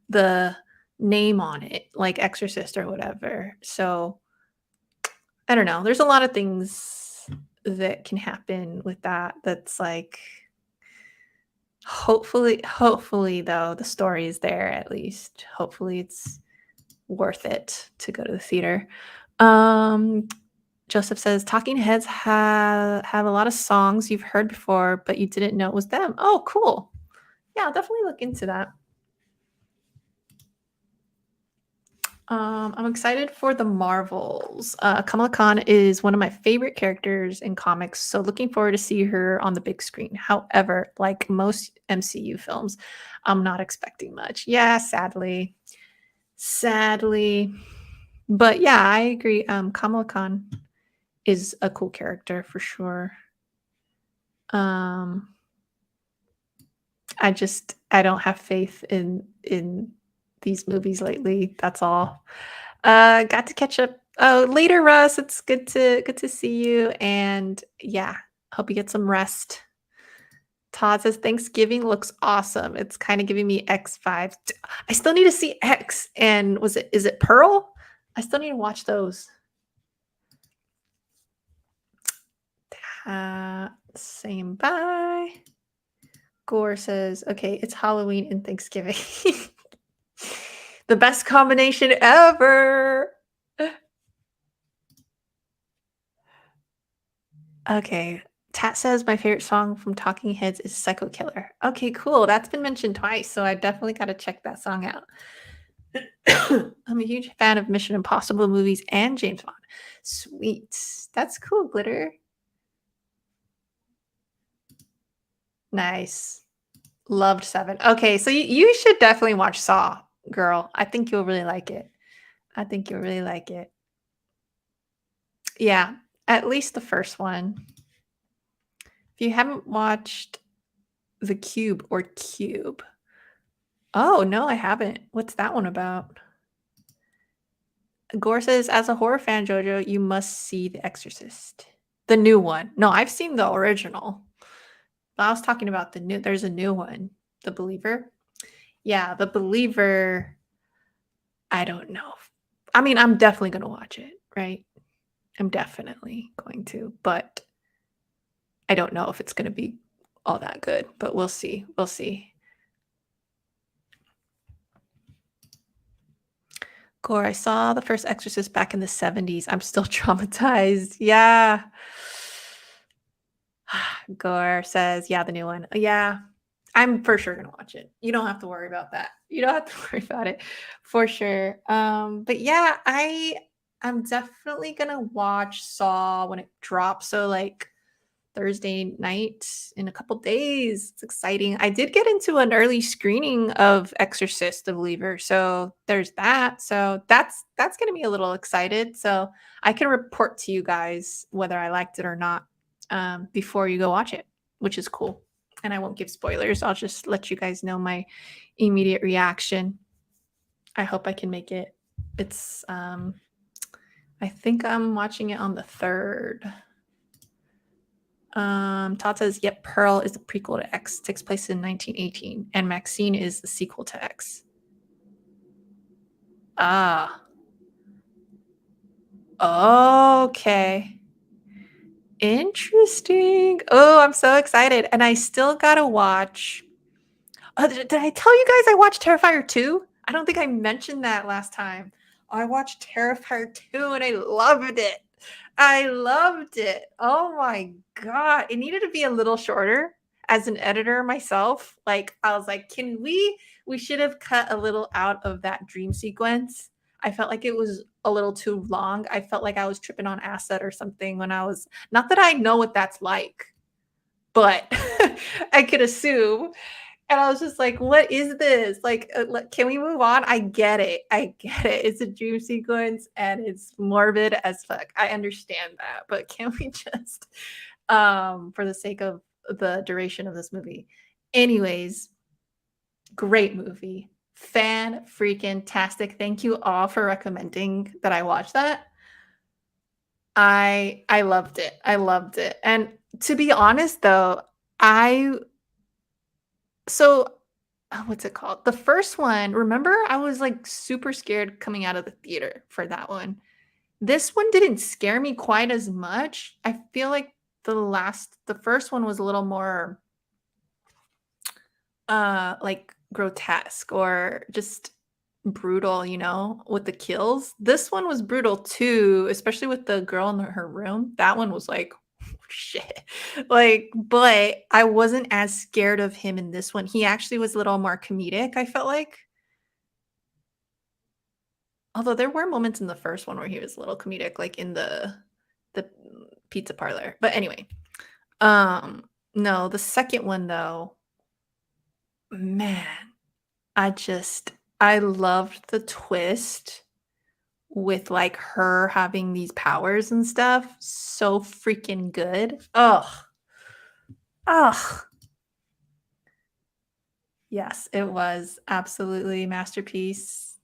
the name on it, like Exorcist or whatever. So I don't know. There's a lot of things that can happen with that. That's like, hopefully though, the story is there at least. Hopefully it's worth it to go to the theater. Joseph says Talking Heads have a lot of songs you've heard before, but you didn't know it was them. Oh, cool. Yeah, I'll definitely look into that. I'm excited for the Marvels. Kamala Khan is one of my favorite characters in comics, so looking forward to see her on the big screen. However, like most MCU films, I'm not expecting much. Yeah, sadly. But yeah, I agree. Kamala Khan is a cool character for sure. I don't have faith in these movies lately. That's all. Got to catch up Oh, later, Russ. It's good to see you. And yeah, hope you get some rest. Todd says Thanksgiving looks awesome. It's kind of giving me X vibes. I still need to see X. And is it Pearl? I still need to watch those. Saying bye. Gore says, okay, it's Halloween and Thanksgiving. The best combination ever. Okay. Tat says my favorite song from Talking Heads is Psycho Killer. Okay, cool. That's been mentioned twice, so I definitely got to check that song out. I'm a huge fan of Mission Impossible movies and James Bond. Sweet. That's cool, Glitter. Nice. Loved 7. Okay, so you should definitely watch Saw, girl. I think you'll really like it. I think you'll really like it. Yeah, at least the first one. If you haven't watched The Cube or Cube. Oh, no, I haven't. What's that one about? Gore says, as a horror fan, Jojo, you must see The Exorcist. The new one. No, I've seen the original. But I was talking about the new. There's a new one. The Believer. Yeah, The Believer. I don't know. I mean, I'm definitely going to watch it, right? I'm definitely going to, but I don't know if it's going to be all that good, but we'll see. We'll see. Gore, I saw the first Exorcist back in the 70s. I'm still traumatized. Yeah. Gore says, yeah, the new one. Yeah. I'm for sure gonna watch it. You don't have to worry about that. You don't have to worry about it for sure. But yeah, I'm definitely gonna watch Saw when it drops. So like Thursday night in a couple days. It's exciting. I did get into an early screening of Exorcist the Believer. So there's that. So that's gonna be a little excited. So I can report to you guys whether I liked it or not before you go watch it, which is cool. And I won't give spoilers. I'll just let you guys know my immediate reaction. I hope I can make it. It's I think I'm watching it on the 3rd. Todd says, yep, Pearl is the prequel to X. Takes place in 1918. And Maxine is the sequel to X. Ah. Okay. Interesting. Oh, I'm so excited. And I still gotta watch. Did I tell you guys I watched Terrifier 2? I don't think I mentioned that last time. I watched Terrifier 2 and I loved it. I loved it. Oh my God. It needed to be a little shorter. As an editor myself, like I was like, we should have cut a little out of that dream sequence. I felt like it was a little too long. I felt like I was tripping on acid or something when I was, not that I know what that's like, but I could assume. And I was just like, what is this? Like, can we move on? I get it. I get it. It's a dream sequence and it's morbid as fuck. I understand that. But can we just, for the sake of the duration of this movie? Anyways, great movie. Fan freaking tastic. Thank you all for recommending that I watch that. I loved it. I loved it. And to be honest though, what's it called? The first one, remember I was like super scared coming out of the theater for that one. This one didn't scare me quite as much. I feel like the first one was a little more like grotesque or just brutal, you know, with the kills. This one was brutal too, especially with the girl in her room. That one was like shit. Like, but I wasn't as scared of him in this one. He actually was a little more comedic, I felt like. Although there were moments in the first one where he was a little comedic, like in the pizza parlor. But anyway, no, the second one though, man, I loved the twist with like her having these powers and stuff. So freaking good. Ugh. Yes, it was absolutely masterpiece.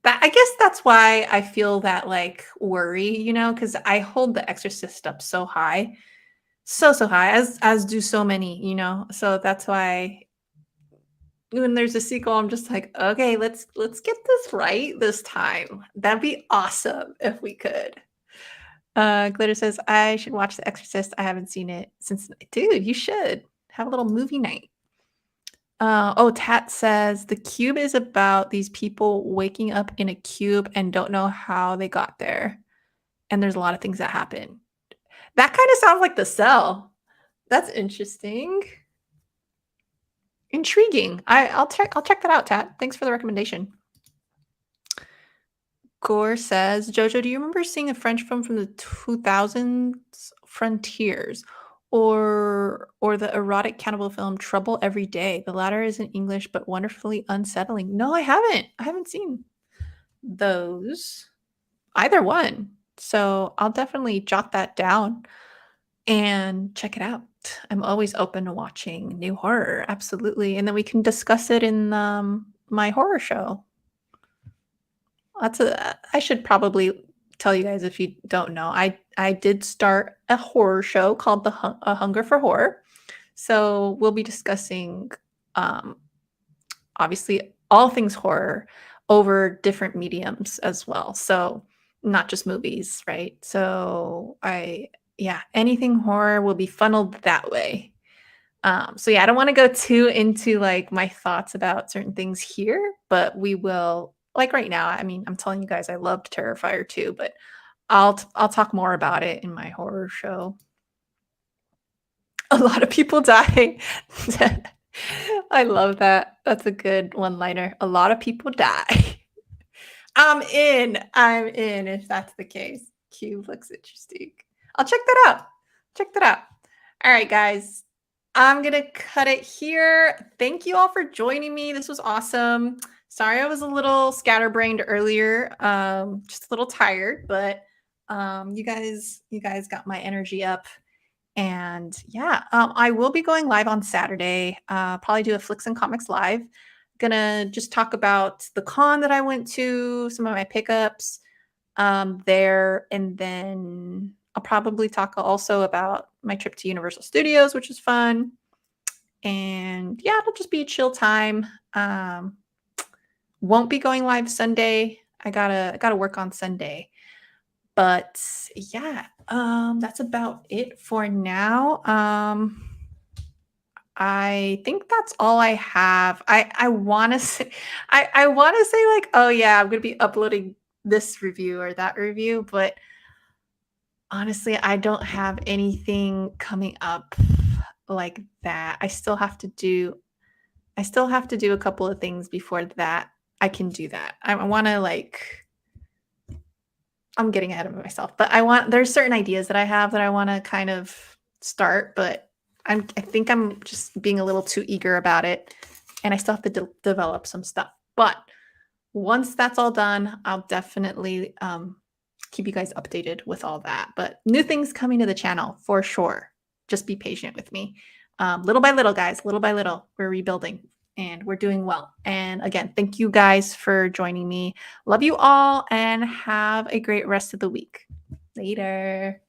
That I guess that's why I feel that like worry, you know, because I hold The Exorcist up so high, so high, as do so many, you know. So that's why when there's a sequel, I'm just like, okay, let's get this right this time. That'd be awesome if we could. Glitter says I should watch The Exorcist. I haven't seen it since. Dude, you should have a little movie night. Oh, Tat says the cube is about these people waking up in a cube and don't know how they got there. And there's a lot of things that happen. That kind of sounds like The Cell. That's interesting. Intriguing. I'll check that out, Tat. Thanks for the recommendation. Gore says, Jojo, do you remember seeing a French film from the 2000s, Frontiers, or the erotic cannibal film Trouble Every Day? The latter is in English but wonderfully unsettling. No, I haven't. I haven't seen those. Either one. So I'll definitely jot that down and check it out. I'm always open to watching new horror. Absolutely. And then we can discuss it in my horror show. I should probably tell you guys if you don't know. I did start a horror show called A Hunger for Horror. So we'll be discussing obviously all things horror over different mediums as well. So not just movies, right? So anything horror will be funneled that way. So yeah, I don't want to go too into like my thoughts about certain things here, but we will. Like right now, I mean, I'm telling you guys I loved Terrifier 2, but I'll talk more about it in my horror show. A lot of people die. I love that. That's a good one-liner. A lot of people die. I'm in if that's the case. Cube looks interesting. I'll check that out. All right, guys. I'm going to cut it here. Thank you all for joining me. This was awesome. Sorry I was a little scatterbrained earlier. Just a little tired, but you guys got my energy up. And yeah, I will be going live on Saturday. Probably do a Flix and Comix live. Gonna just talk about the con that I went to, some of my pickups there, and then I'll probably talk also about my trip to Universal Studios, which is fun. And yeah, it'll just be a chill time. Won't be going live Sunday. I gotta work on Sunday. But yeah, that's about it for now. I think that's all I have. I want to say, I want to say like, oh yeah, I'm gonna be uploading this review or that review, but honestly, I don't have anything coming up like that. I still have to do a couple of things before that I can do that. I want to like, I'm getting ahead of myself, but there's certain ideas that I have that I want to kind of start, but I think I'm just being a little too eager about it, and I still have to develop some stuff. But once that's all done, I'll definitely keep you guys updated with all that. But new things coming to the channel for sure. Just be patient with me. Little by little, guys, little by little, we're rebuilding and we're doing well. And again, thank you guys for joining me. Love you all and have a great rest of the week. Later.